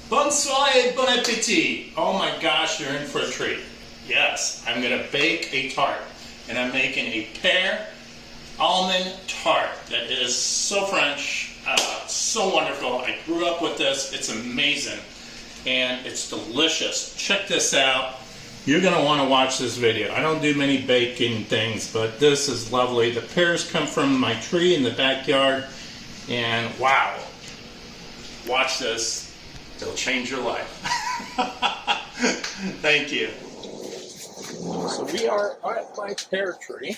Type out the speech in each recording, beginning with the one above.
Bonsoir et bon appetit! Oh my gosh, you're in for a treat. Yes, I'm gonna bake a tart, and I'm making a pear almond tart that is so French, so wonderful. I grew up with this, it's amazing, and it's delicious. Check this out. You're gonna wanna watch this video. I don't do many baking things, but this is lovely. The pears come from my tree in the backyard, and wow, watch this. It'll change your life. Thank you. So we are at my pear tree.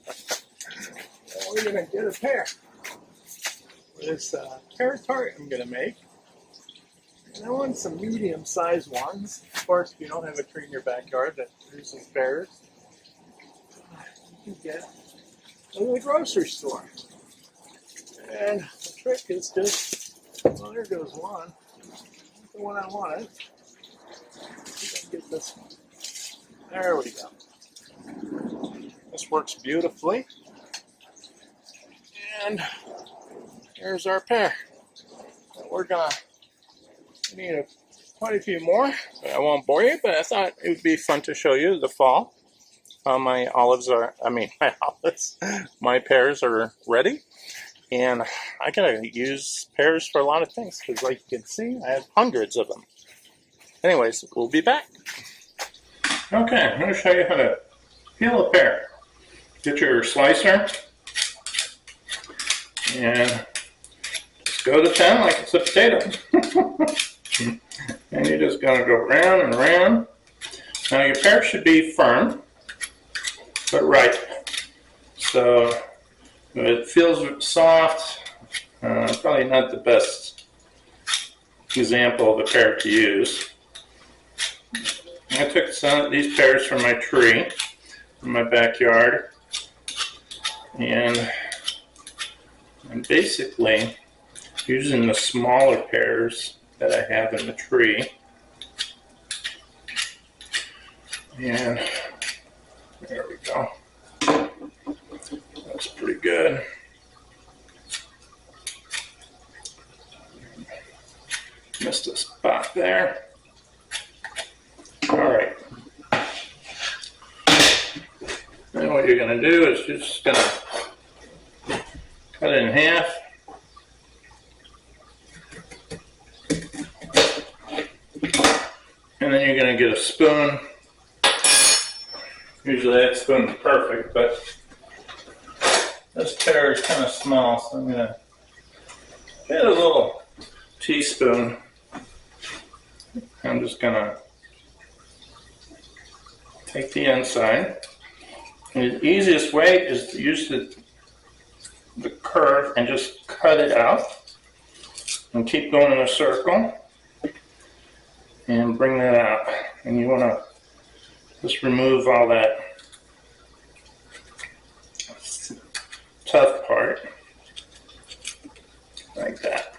And we're going to get a pear. This pear tart I'm going to make. And I want some medium-sized ones. Of course, if you don't have a tree in your backyard that produces pears, you can get in the grocery store. And the trick is just, well, there goes one. The one I wanted. Get this one. There we go. This works beautifully. And here's our pear. We're gonna need quite a few more. I won't bore you, but I thought it would be fun to show you the fall. My pears are ready. And I gotta use pears for a lot of things because, like you can see, I have hundreds of them. Anyways, we'll be back. Okay, I'm gonna show you how to peel a pear. Get your slicer and just go to 10 like it's a potato. And you're just gonna go round and round. Now your pear should be firm, but ripe. So it feels soft. Probably not the best example of a pear to use. I took some of these pears from my tree, from my backyard, and I'm basically using the smaller pears that I have in the tree. And there we go. That's pretty good. Missed a spot there. All right. Then what you're going to do is you're just going to cut it in half. And then you're going to get a spoon. Usually that spoon is perfect, but this pear is kind of small, so I'm going to get a little teaspoon. I'm just going to take the inside. And the easiest way is to use the curve and just cut it out. And keep going in a circle. And bring that out. And you want to just remove all that tough part. Like that.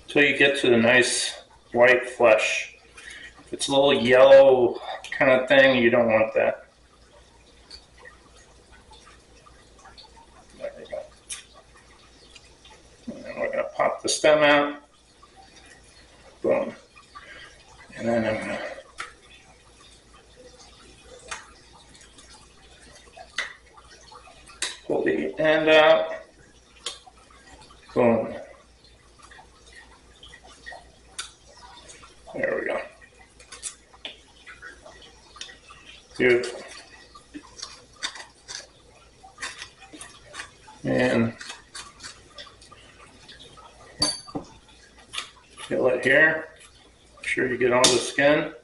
Until you get to the nice white flesh. If it's a little yellow kind of thing, you don't want that. There we go. And then we're going to pop the stem out. Boom. And then I'm going to pull the end out. Boom. There we go. Beautiful. And peel it here. Make sure you get all the skin.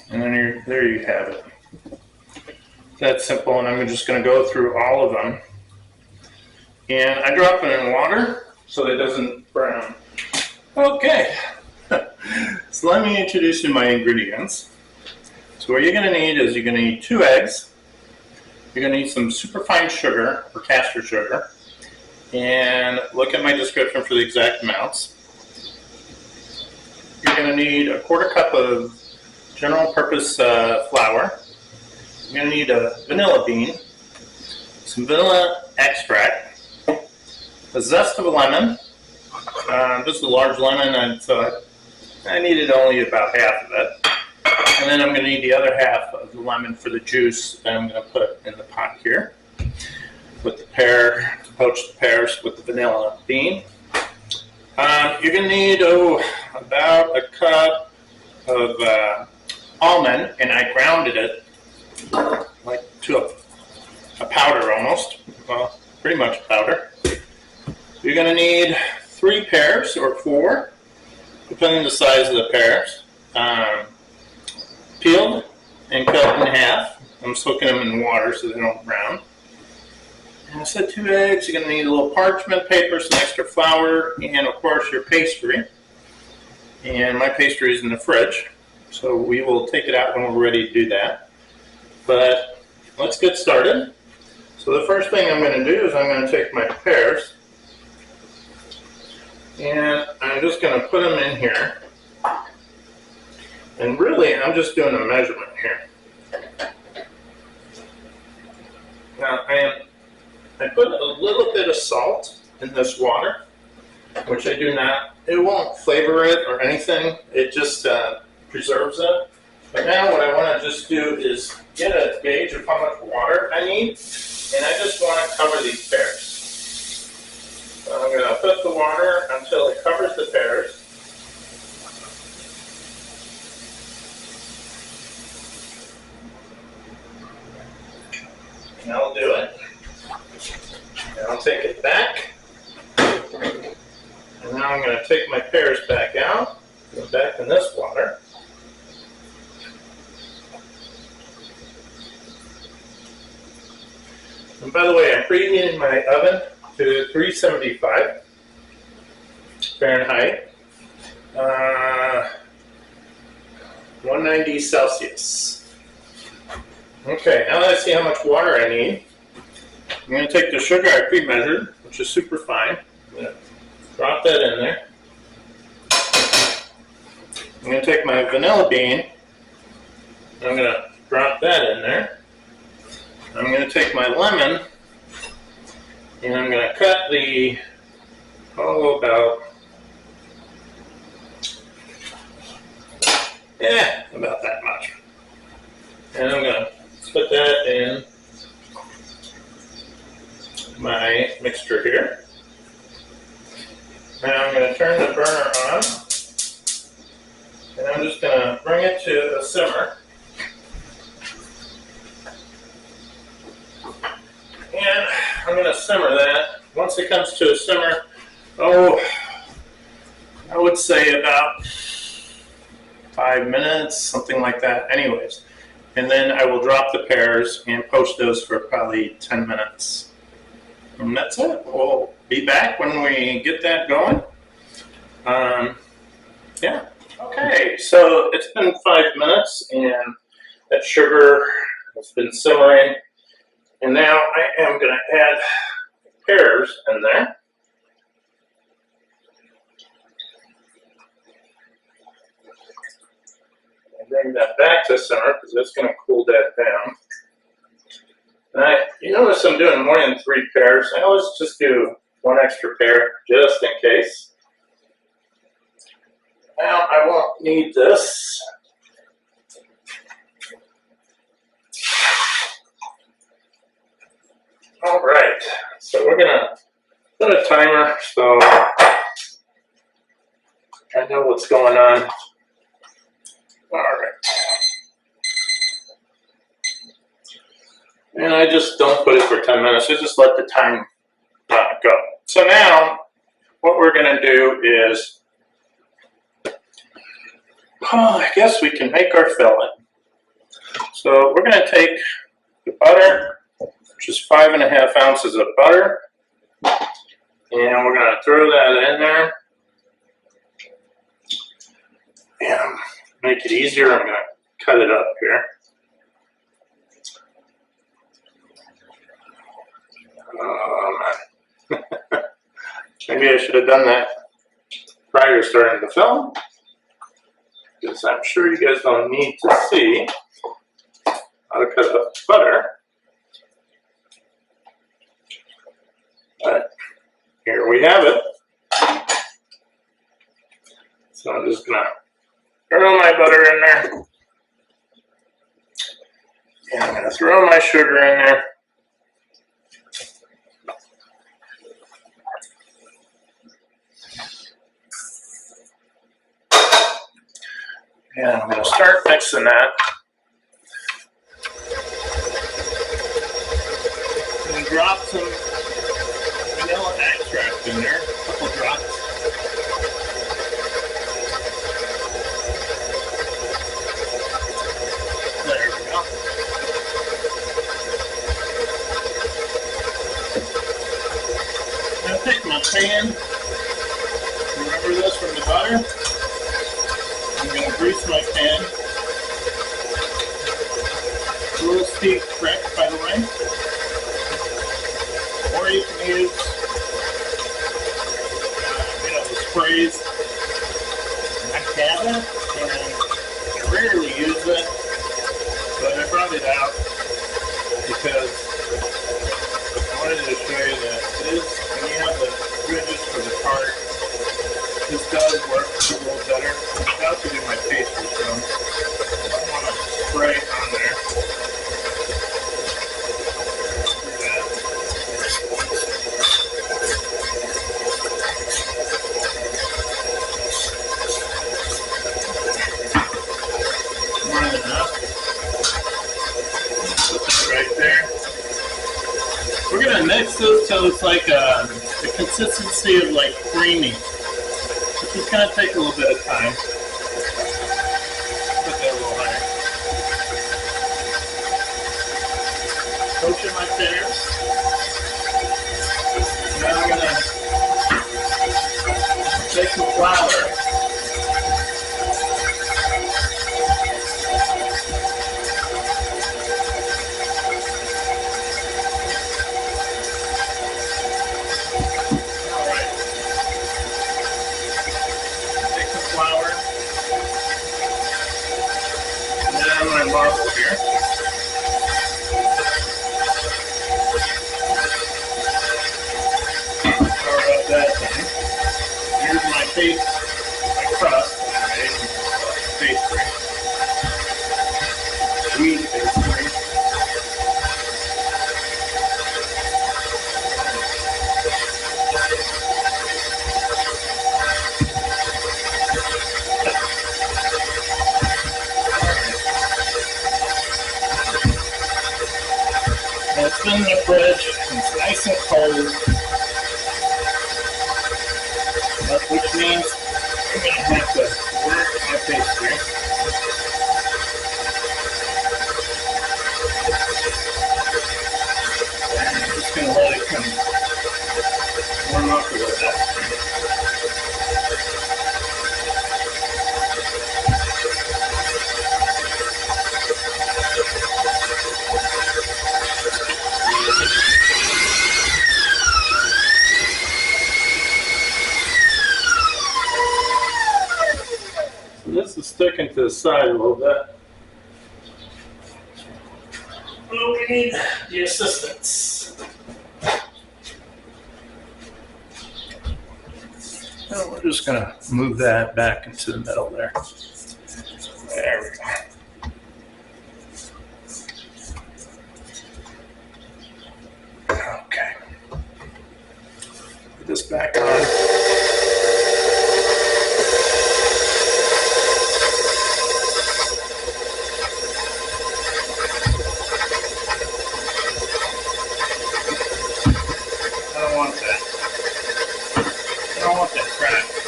And then there you have it. That's simple, and I'm just going to go through all of them. And I drop it in water so it doesn't brown. Okay. So let me introduce you my ingredients. So what you're going to need is you're going to need 2 eggs. You're going to need some superfine sugar or caster sugar. And look at my description for the exact amounts. You're going to need a 1/4 cup of general purpose flour. You're going to need a vanilla bean, some vanilla extract, the zest of a lemon. Just a large lemon, and so I needed only about half of it. And then I'm going to need the other half of the lemon for the juice that I'm going to put in the pot here. With the pear, to poach the pears with the vanilla bean. You're going to need about a cup of almond, and I grounded it like to a powder almost. Well, pretty much powder. You're going to need 3 pears or 4, depending on the size of the pears. Peeled and cut in half. I'm soaking them in water so they don't brown. And I said 2 eggs. You're going to need a little parchment paper, some extra flour, and of course your pastry. And my pastry is in the fridge, so we will take it out when we're ready to do that. But let's get started. So the first thing I'm going to do is I'm going to take my pears, and I'm just going to put them in here. And really, I'm just doing a measurement here. Now, I put a little bit of salt in this water, which I do not. It won't flavor it or anything. It just preserves it. But now what I want to just do is get a gauge of how much water I need, and I just want to cover these pears. So I'm going to put the water until it covers the pears. And I'll do it. And I'll take it back. And now I'm going to take my pears back out, go back in this water. And by the way, I'm preheating my oven to 375 Fahrenheit, 190 Celsius. Okay, now that I see how much water I need, I'm going to take the sugar I pre-measured, which is super fine. I'm going to drop that in there. I'm going to take my vanilla bean, and I'm going to drop that in there. I'm going to take my lemon, and I'm going to cut the, about that much. And I'm going to put that in my mixture here. Now I'm going to turn the burner on, and I'm just going to bring it to a simmer. And I'm going to simmer that. Once it comes to a simmer, I would say about 5 minutes, something like that. Anyways. And then I will drop the pears and poach those for probably 10 minutes. And that's it. We'll be back when we get that going. Yeah. Okay, so it's been 5 minutes, and that sugar has been simmering. And now I am going to add pears in there. Bring that back to simmer because that's going to cool that down. And you notice I'm doing more than 3 pears. I always just do 1 extra pear just in case. Now I won't need this. All right, so we're going to put a timer so I know what's going on. All right. And I just don't put it for 10 minutes. I just let the time go. So now what we're going to do is, I guess we can make our filling. So we're going to take the butter, which is 5½ ounces of butter, and we're going to throw that in there. And make it easier, I'm going to cut it up here. Maybe I should have done that prior to starting the film, because I'm sure you guys don't need to see how to cut up butter. But here we have it. So I'm just gonna throw my butter in there. And I'm gonna throw my sugar in there. And I'm gonna start mixing that. And drop some vanilla extract in there, a couple drops. There we go. I'm gonna take my pan. Remember this from the butter? I'm gonna grease my pan. A little steep trick, by the way. Or you can use, the sprays. I have it, and I rarely use it, but I brought it out because I wanted to show you that it is, when you have the ridges for the tart, this does work a little better. I'm about to do my pastry, so I want to spray on there. We're gonna mix this till it's like the consistency of like creamy. Which is gonna take a little bit of time. Put that a little higher. Poach my pears. Now I'm gonna take some flour. Marble here. Power up that thing. Here's my paste, my crust that I made pastry. Wheat pastry. It's been in the fridge, it's nice and cold, which means I'm going to have to work my pastry. And I'm just going to let it come warm up a little bit. This is sticking to the side a little bit. Well, we need the assistance. So we're just going to move that back into the middle there. There we go. Okay. Put this back on.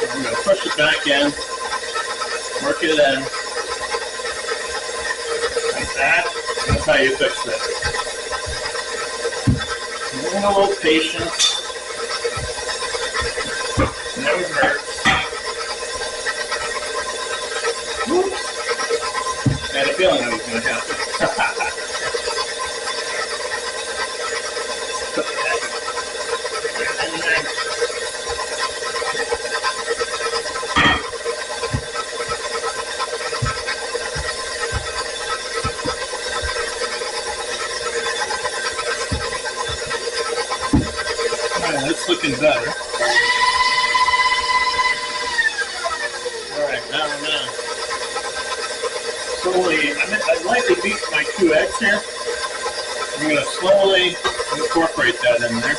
I'm going to push it back in, work it in, like that. That's how you fix it. A little patience, never hurts. I had a feeling that was going to happen. It's looking better. I lightly beat my 2 eggs here. I'm going to slowly incorporate that in there.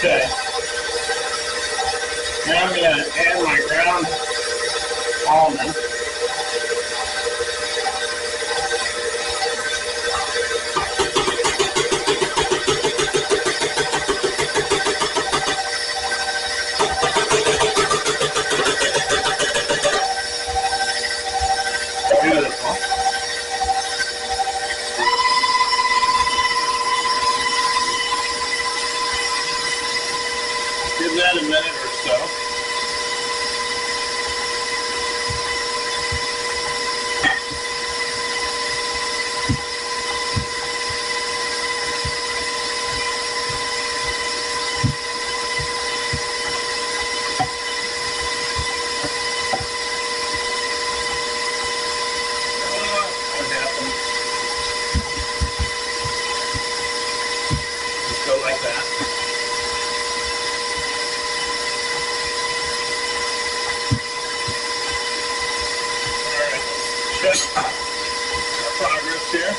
Okay. Now I'm going to add my ground almond. Beautiful. Give that a minute or so. What happened? Just go like that. Check our progress here.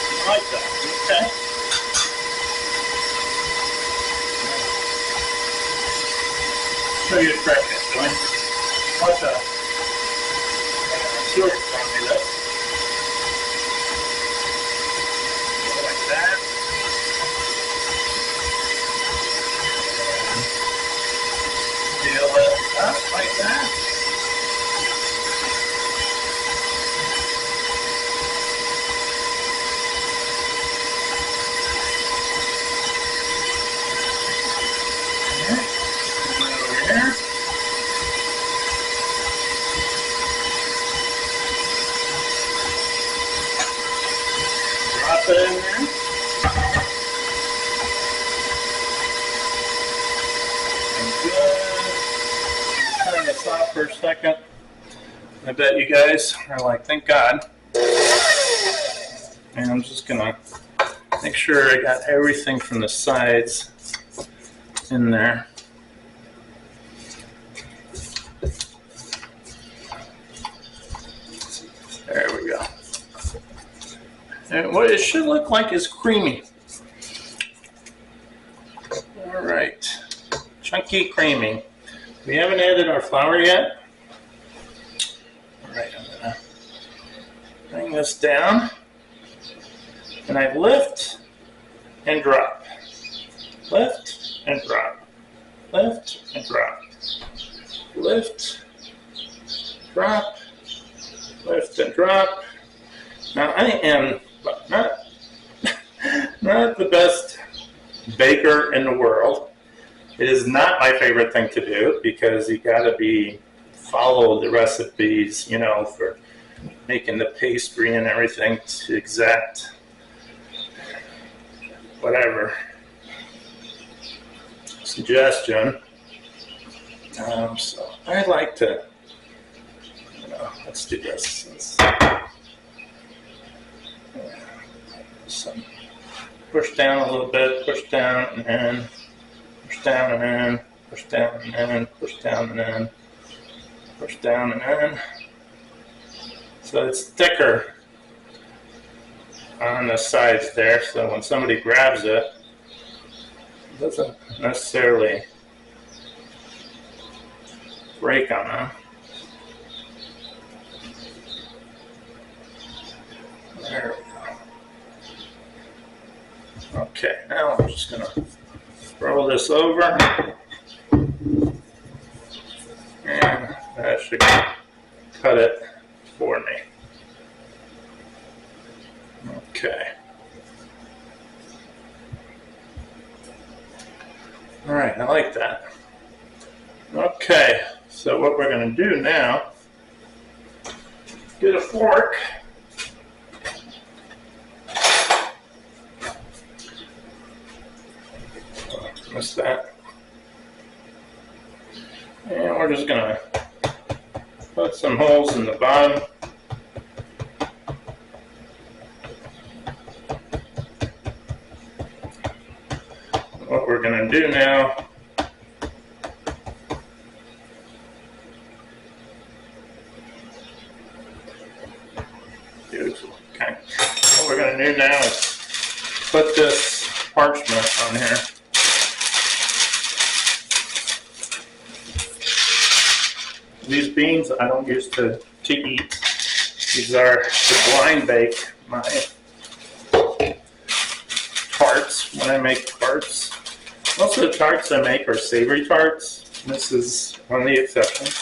I like that. Okay. Show you a trick, actually. Watch out. Stuart taught me this. Go like that. Peel it up like that. Drop it in there. And good. Turn this off for a second. I bet you guys are like, thank God. And I'm just gonna make sure I got everything from the sides in there. There we go. And what it should look like is creamy. All right, chunky creamy. We haven't added our flour yet. All right, I'm gonna bring this down, and I lift and drop, lift and drop, lift and drop, lift, drop, lift and drop. Now I am not the best baker in the world. It is not my favorite thing to do because you got to follow the recipes, you know, for making the pastry and everything to exact whatever suggestion. So I like to, you know, let's do this. Push down a little bit, push down and in, push down and in, push down and in, push down and in, push down and in. So it's thicker on the sides there, so when somebody grabs it, it doesn't necessarily break on them. There we go. Okay, now I'm just going to roll this over, and that should cut it for me. Okay. All right, I like that. Okay, so what we're going to do now, get a fork, Missed that. And we're just gonna put some holes in the bottom. What we're gonna do now, okay. What we're gonna do now is put this parchment on here. These beans I don't use to eat. These are to blind bake my tarts when I make tarts. Most of the tarts I make are savory tarts. This is one of the exceptions.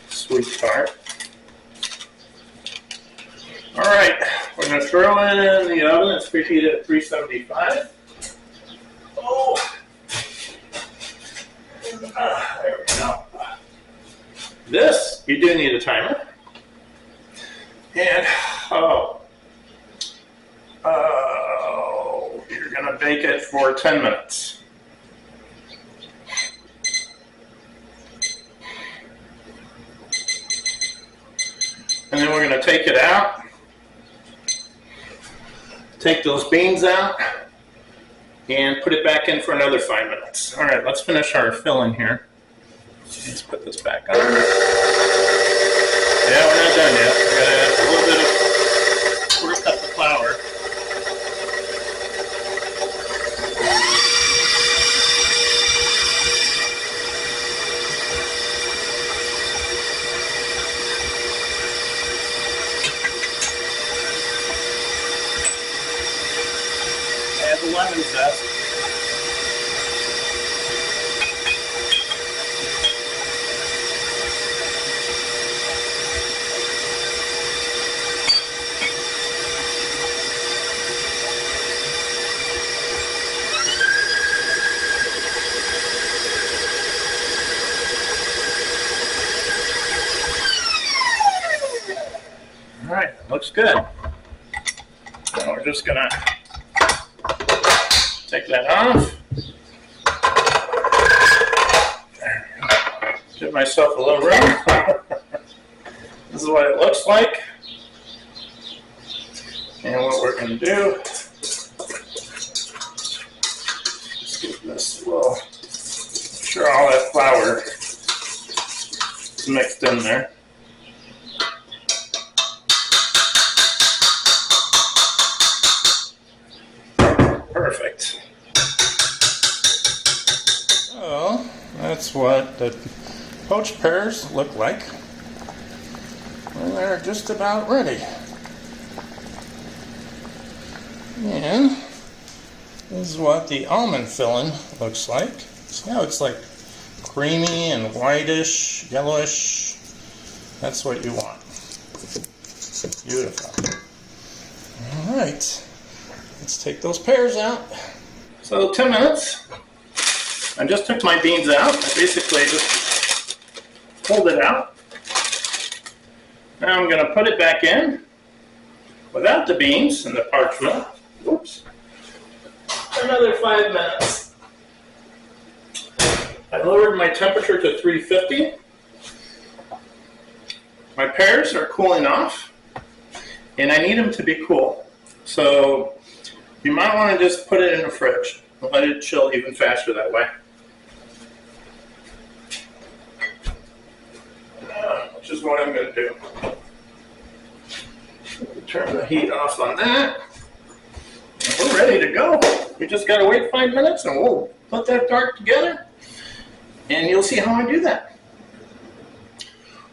Sweet tart. Alright, we're going to throw it in the oven. It's preheated at 375. Oh! There we go. This, you do need a timer. And, you're going to bake it for 10 minutes. And then we're going to take it out. Take those beans out. And put it back in for another 5 minutes. All right, let's finish our filling here. Let's put this back on. Yeah, we're not done yet. We're going to add a little bit of quarter cup of flour. Add the lemon zest. All right, looks good. Now we're just gonna take that off. Give myself a little room. This is what it looks like. And what we're gonna do, just give this a little, make sure all that flour is mixed in there. Perfect. So that's what the poached pears look like. And they're just about ready. And this is what the almond filling looks like. See how it's like creamy and whitish, yellowish. That's what you want. Beautiful. All right. Let's take those pears out. So 10 minutes. I just took my beans out. I basically just pulled it out. Now I'm going to put it back in without the beans and the parchment. Oops. Another 5 minutes. I lowered my temperature to 350. My pears are cooling off, and I need them to be cool. So you might want to just put it in the fridge and let it chill even faster that way. Which is what I'm going to do. Turn the heat off on that. And we're ready to go. We just got to wait 5 minutes and we'll put that tart together. And you'll see how I do that.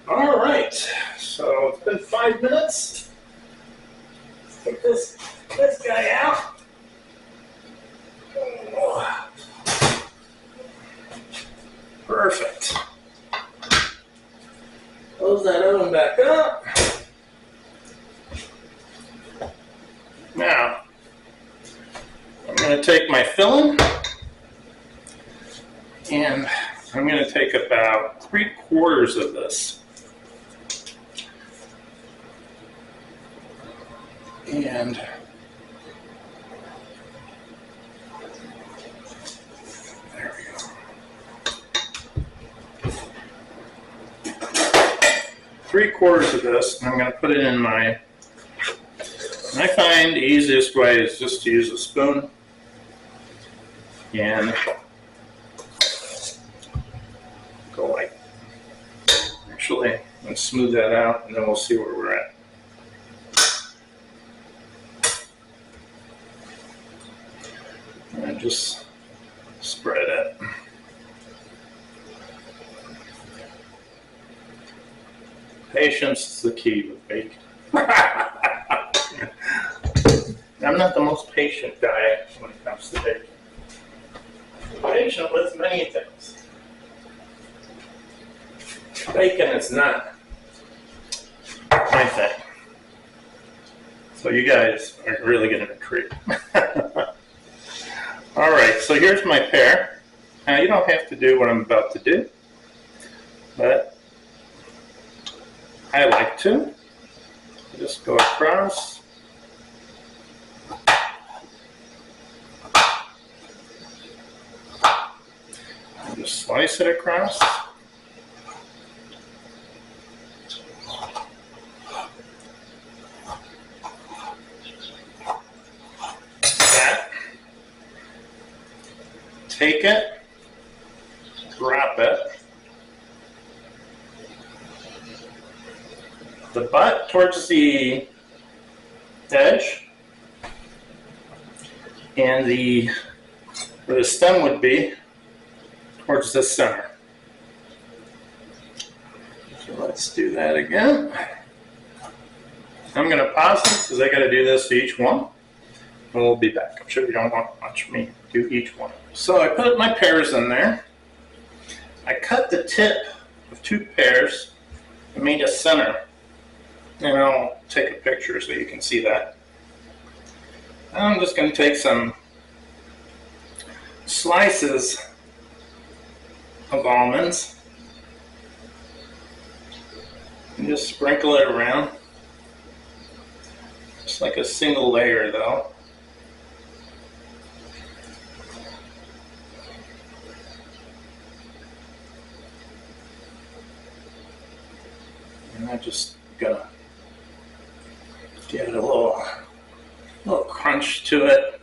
All right. So it's been 5 minutes. Take this guy out. Perfect. Close that oven back up. Now, I'm going to take my filling and I'm going to take about 3/4 of this. And 3/4 of this, and I'm going to put it in my. I find the easiest way is just to use a spoon and go like. Actually, let's smooth that out, and then we'll see where we're at. And just spread it. Patience is the key with bacon. I'm not the most patient guy when it comes to bacon. I'm patient with many things. Bacon is not my thing. So you guys are really getting a treat. Alright, so here's my pear. Now you don't have to do what I'm about to do, but I like to. Just go across. And just slice it across. Take it, drop it. The butt towards the edge, and where the stem would be towards the center. So let's do that again. I'm going to pause it because I got to do this to each one. And we'll be back. I'm sure you don't want to watch me do each one. So I put my pears in there. I cut the tip of 2 pears and made a center. And I'll take a picture so you can see that. I'm just going to take some slices of almonds and just sprinkle it around. Just like a single layer though. And I'm just gonna give it a little crunch to it,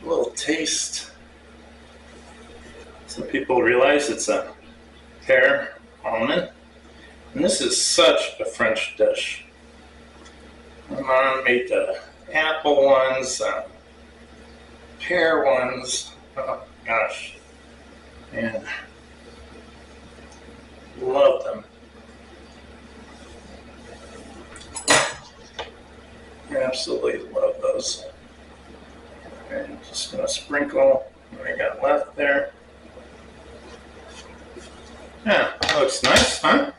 a little taste. Some people realize it's a pear almond, and this is such a French dish. My mom made the apple ones, pear ones. Oh gosh, and love them. Absolutely love those. And I'm just going to sprinkle what I got left there. Yeah, that looks nice, huh?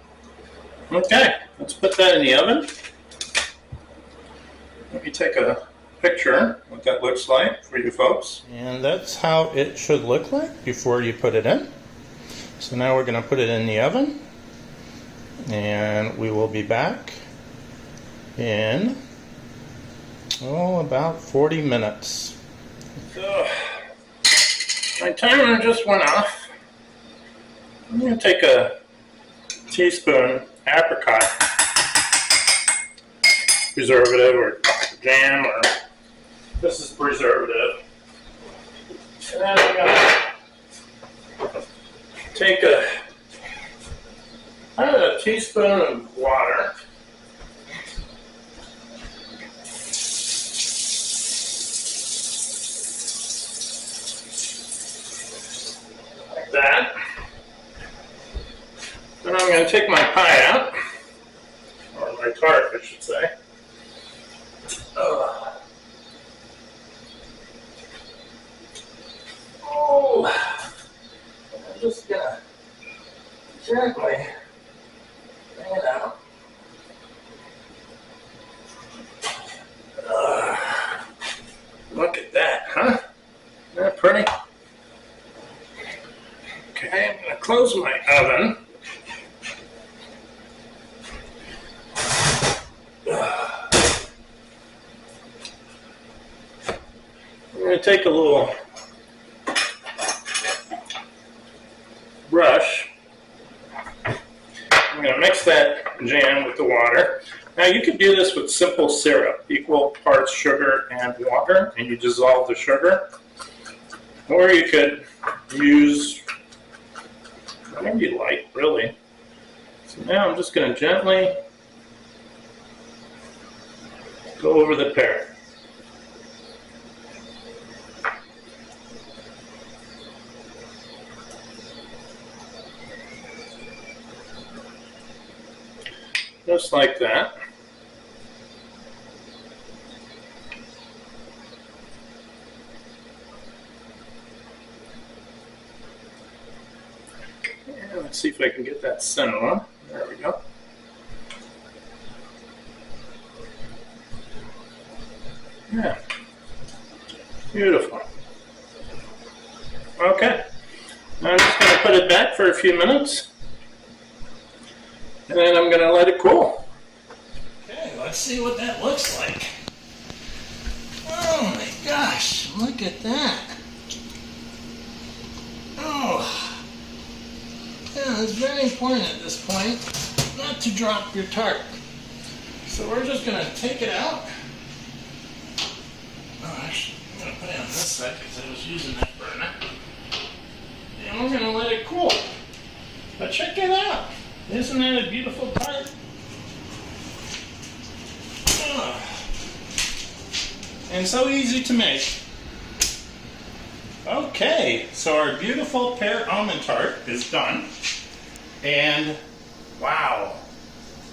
Okay, let's put that in the oven. Let me take a picture what that looks like for you folks. And that's how it should look like before you put it in. So now we're going to put it in the oven. And we will be back in about 40 minutes. So, my timer just went off. I'm going to take a teaspoon apricot preservative or jam, or this is preservative. And then I'm going to take a teaspoon of water. That. Then I'm going to take my pie out, or my tart, I should say. I'm just going to gently bring it out. Look at that, huh? Isn't that pretty? Okay, I'm going to close my oven. I'm going to take a little brush. I'm I'm going to mix that jam with the water. Now you could do this with simple syrup, equal parts sugar and water, and you dissolve the sugar. Or you could use whatever you like, really. So now I'm just going to gently go over the pear. Just like that. And let's see if I can get that center one. There we go. Yeah. Beautiful. Okay. I'm just going to put it back for a few minutes. And then I'm going to let it cool. Okay, let's see what that looks like. Oh my gosh, look at that. Oh. Yeah, it's very important at this point not to drop your tart. So we're just going to take it out. Oh, actually, I'm going to put it on this side because I was using that burner. And we're going to let it cool. But check it out. Isn't that a beautiful tart? Oh. And so easy to make. Okay, so our beautiful pear almond tart is done. And wow,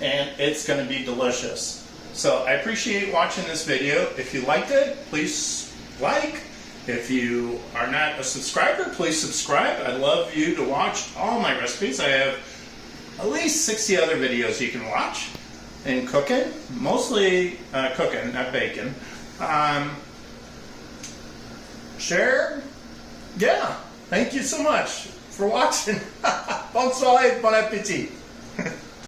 and it's going to be delicious. So I appreciate watching this video. If you liked it, please like. If you are not a subscriber, please subscribe. I'd love you to watch all my recipes. I have at least 60 other videos you can watch in cooking, mostly cooking, not baking. Share. Yeah, thank you so much for watching. Bonsoir et bon appétit.